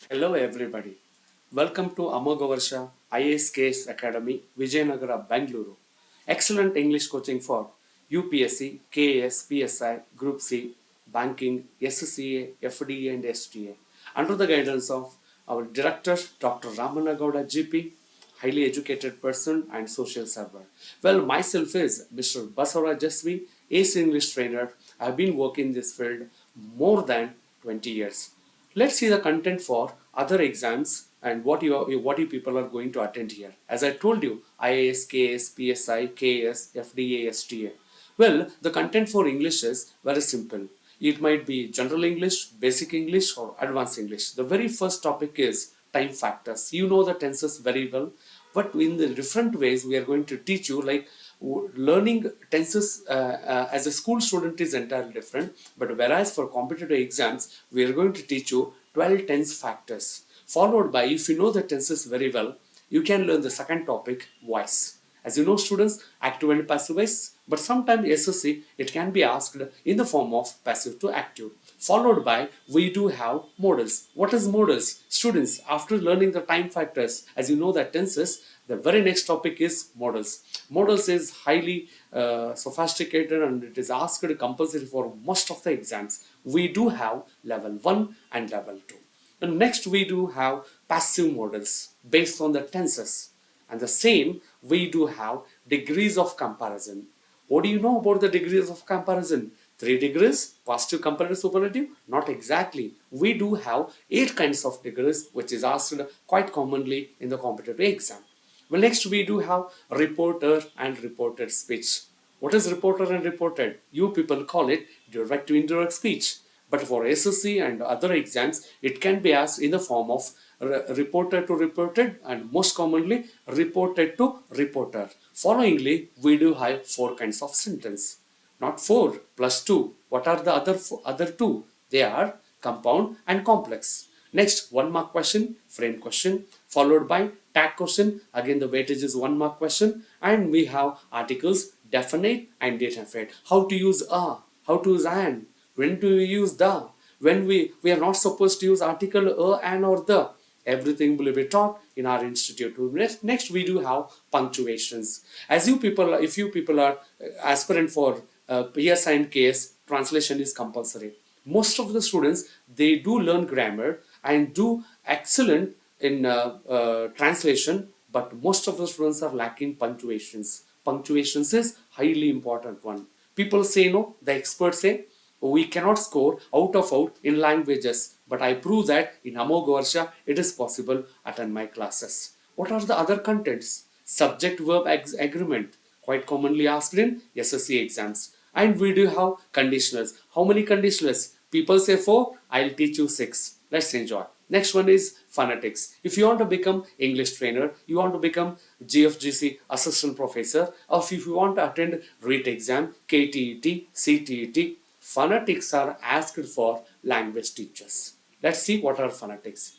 Hello everybody. Welcome to Amogavarsha IAS Case Academy, Vijayanagara, Bangalore. Excellent English coaching for UPSC, KAS, PSI, Group C, Banking, SCA, FDA and STA. Under the guidance of our director, Dr. Ramanagowda GP, highly educated person and social server. Well, myself is Mr. Basara Jasvi, Ace English trainer. I have been working in this field more than 20 years. Let's see the content for other exams and what you people are going to attend here. As I told you, IAS, KS, PSI, KS, FDA, STA. Well, the content for English is very simple. It might be general English, basic English, or advanced English. The very first topic is time factors. You know the tenses very well, but in the different ways we are going to teach you, like learning tenses as a school student is entirely different, but whereas for competitive exams we are going to teach you 12 tense factors, followed by, if you know the tenses very well, you can learn the second topic, voice. As you know, students, active and passive voice, but sometimes SSC it can be asked in the form of passive to active. Followed by, we do have modals. What is modals? Students, after learning the time factors, as you know that tenses, the very next topic is modals. Modals is highly sophisticated and it is asked compulsory for most of the exams. We do have level 1 and level 2. And next we do have passive modals based on the tenses. And the same, we do have degrees of comparison. What do you know about the degrees of comparison? 3 degrees, positive, comparative, superlative? Not exactly. We do have 8 kinds of degrees, which is asked quite commonly in the competitive exam. Well, next we do have reporter and reported speech. What is reporter and reported? You people call it direct to indirect speech. But for SSC and other exams, it can be asked in the form of reporter to reported and most commonly reported to reporter. Followingly, we do have 4 kinds of sentence. Not 4 plus 2. What are the other 2? They are compound and complex. Next, 1 mark question, frame question, followed by tag question. Again, the weightage is 1 mark question. And we have articles, definite and indefinite. How to use a, how to use an, when do we use the, when we are not supposed to use article a, an or the. Everything will be taught in our institute. Next we do have punctuations. As you people, if you people are aspirant for PSI and KS, translation is compulsory. Most of the students, they do learn grammar and do excellent in translation, but most of the students are lacking punctuations. Punctuations is highly important one. People say no, the experts say we cannot score out in languages, but I prove that in Amogavarsha it is possible. Attend my classes. What are the other contents? Subject verb agreement, quite commonly asked in SSC exams. And we do have conditionals. How many conditionals? People say 4, I'll teach you 6. Let's enjoy. Next one is phonetics. If you want to become English trainer, you want to become GFGC assistant professor, or if you want to attend REIT exam, KTET, CTET, phonetics are asked for language teachers. Let's see what are phonetics.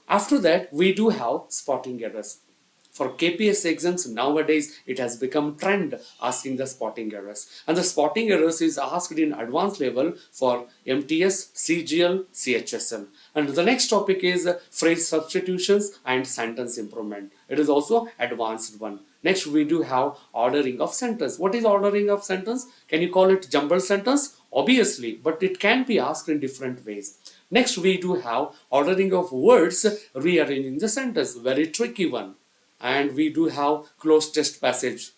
After that, we do have spotting errors. For Kpsc exams nowadays, it has become trend asking the spotting errors. And the spotting errors is asked in advanced level for MTS, CGL, CHSL. And the next topic is phrase substitutions and sentence improvement. It is also advanced one. Next, we do have ordering of sentence. What is ordering of sentence? Can you call it jumbled sentence? Obviously, but it can be asked in different ways. Next, we do have ordering of words, rearranging the sentence. Very tricky one. And we do have closed test passage.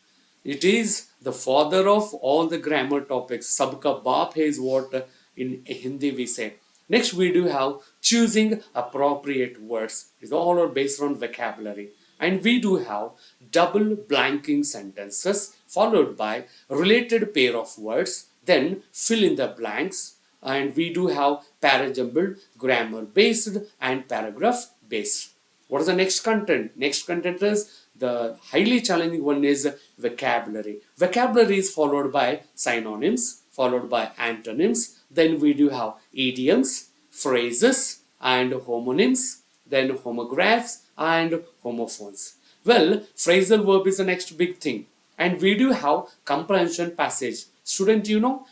It is the father of all the grammar topics. Sabka baap hai is what in Hindi we say. Next, we do have choosing appropriate words. It's all based on vocabulary. And we do have double blanking sentences followed by related pair of words. Then fill in the blanks. And we do have parajumbled, grammar based and paragraph based. What is the next content? Next content is the highly challenging one is vocabulary. Vocabulary is followed by synonyms, followed by antonyms. Then we do have idioms, phrases, and homonyms. Then homographs and homophones. Well, phrasal verb is the next big thing. And we do have comprehension passage. Student,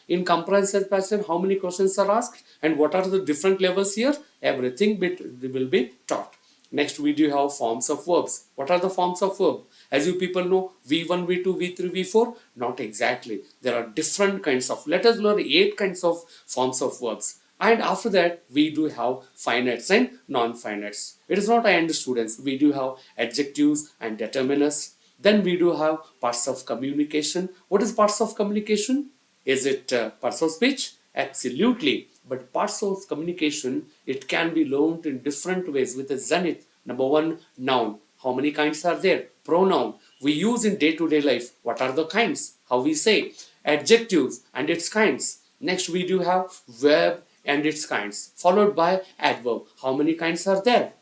in comprehensive passage, how many questions are asked and what are the different levels here? Everything will be taught. Next, we do have forms of verbs. What are the forms of verb? As you people know, V1, V2, V3, V4? Not exactly. There are different kinds of. Let us learn 8 kinds of forms of verbs. And after that, we do have finites and non-finites. It is not end, students. We do have adjectives and determiners. Then we do have parts of communication. What is parts of communication? Is it parts of speech? Absolutely. But parts of communication, it can be learned in different ways with a zenith. Number one, noun. How many kinds are there? Pronoun. We use in day-to-day life. What are the kinds? How we say? Adjectives and its kinds. Next, we do have verb and its kinds, followed by adverb. How many kinds are there?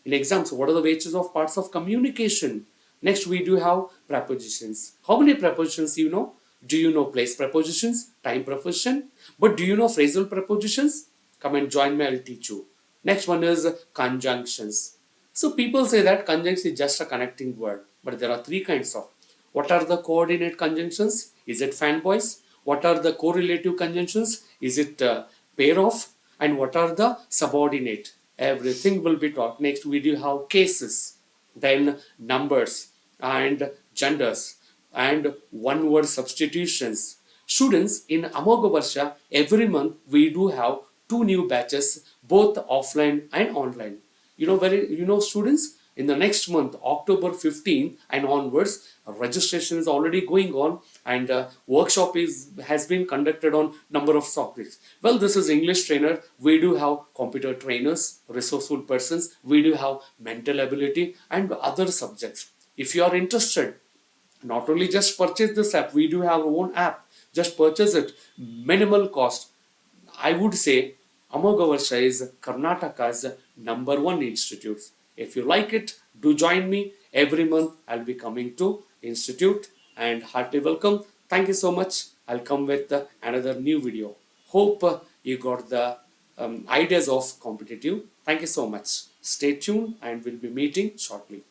In exams, what are the wages of parts of communication? Next, we do have prepositions. How many prepositions you know? Do you know place prepositions, time preposition? But do you know phrasal prepositions? Come and join me, I'll teach you. Next one is conjunctions. So people say that conjunction is just a connecting word, but there are 3 kinds of. What are the coordinate conjunctions? Is it fanboys? What are the correlative conjunctions? Is it pair of? And what are the subordinate? Everything will be taught. Next, we do have cases, then numbers and genders and one word substitutions. Students, in Amoga Varsha, every month we do have 2 new batches, both offline and online. Students, in the next month, October 15 and onwards, registration is already going on, and workshop has been conducted on number of topics. Well, this is English trainer. We do have computer trainers, resourceful persons. We do have mental ability and other subjects. If you are interested, not only just purchase this app, we do have our own app. Just purchase it, minimal cost. I would say Amogavarsha is Karnataka's #1 institute. If you like it, do join me. Every month I'll be coming to institute, and hearty welcome. Thank you so much. I'll come with another new video. Hope you got the ideas of competitive. Thank you so much. Stay tuned and we'll be meeting shortly.